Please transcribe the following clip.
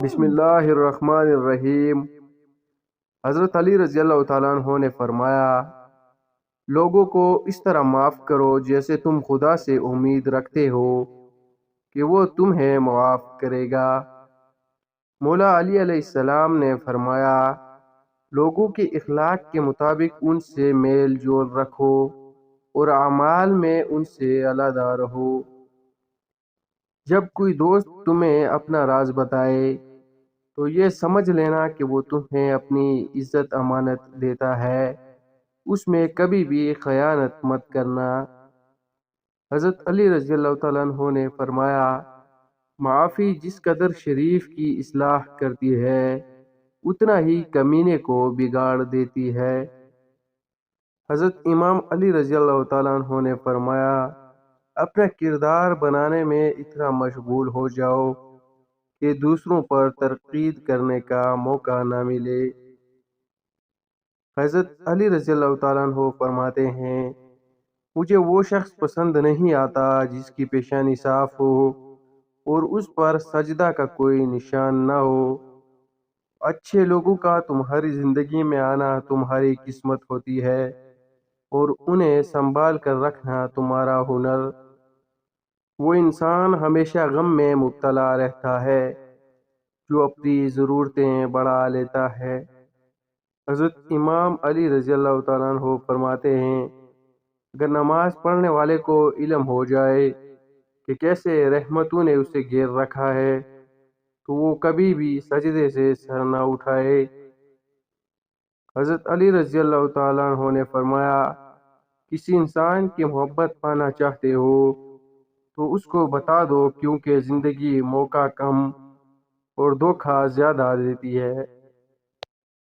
بسم اللہ الرحمن الرحیم۔ حضرت علی رضی اللہ تعالیٰ عنہ نے فرمایا، لوگوں کو اس طرح معاف کرو جیسے تم خدا سے امید رکھتے ہو کہ وہ تمہیں معاف کرے گا۔ مولا علی علیہ السلام نے فرمایا، لوگوں کے اخلاق کے مطابق ان سے میل جول رکھو اور اعمال میں ان سے علیحدہ رہو۔ جب کوئی دوست تمہیں اپنا راز بتائے تو یہ سمجھ لینا کہ وہ تمہیں اپنی عزت امانت دیتا ہے، اس میں کبھی بھی خیانت مت کرنا۔ حضرت علی رضی اللہ تعالیٰ عنہ نے فرمایا، معافی جس قدر شریف کی اصلاح کرتی ہے اتنا ہی کمینے کو بگاڑ دیتی ہے۔ حضرت امام علی رضی اللہ تعالیٰ عنہ نے فرمایا، اپنا کردار بنانے میں اتنا مشغول ہو جاؤ کہ دوسروں پر تنقید کرنے کا موقع نہ ملے۔ حضرت علی رضی اللہ تعالیٰ عنہ فرماتے ہیں، مجھے وہ شخص پسند نہیں آتا جس کی پیشانی صاف ہو اور اس پر سجدہ کا کوئی نشان نہ ہو۔ اچھے لوگوں کا تمہاری زندگی میں آنا تمہاری قسمت ہوتی ہے اور انہیں سنبھال کر رکھنا تمہارا ہنر۔ وہ انسان ہمیشہ غم میں مبتلا رہتا ہے جو اپنی ضرورتیں بڑھا لیتا ہے۔ حضرت امام علی رضی اللہ تعالیٰ عنہ فرماتے ہیں، اگر نماز پڑھنے والے کو علم ہو جائے کہ کیسے رحمتوں نے اسے گھیر رکھا ہے تو وہ کبھی بھی سجدے سے سر نہ اٹھائے۔ حضرت علی رضی اللہ تعالیٰ عنہ نے فرمایا، کسی انسان کی محبت پانا چاہتے ہو تو اس کو بتا دو، کیونکہ زندگی موقع کم اور دھوکہ زیادہ دیتی ہے۔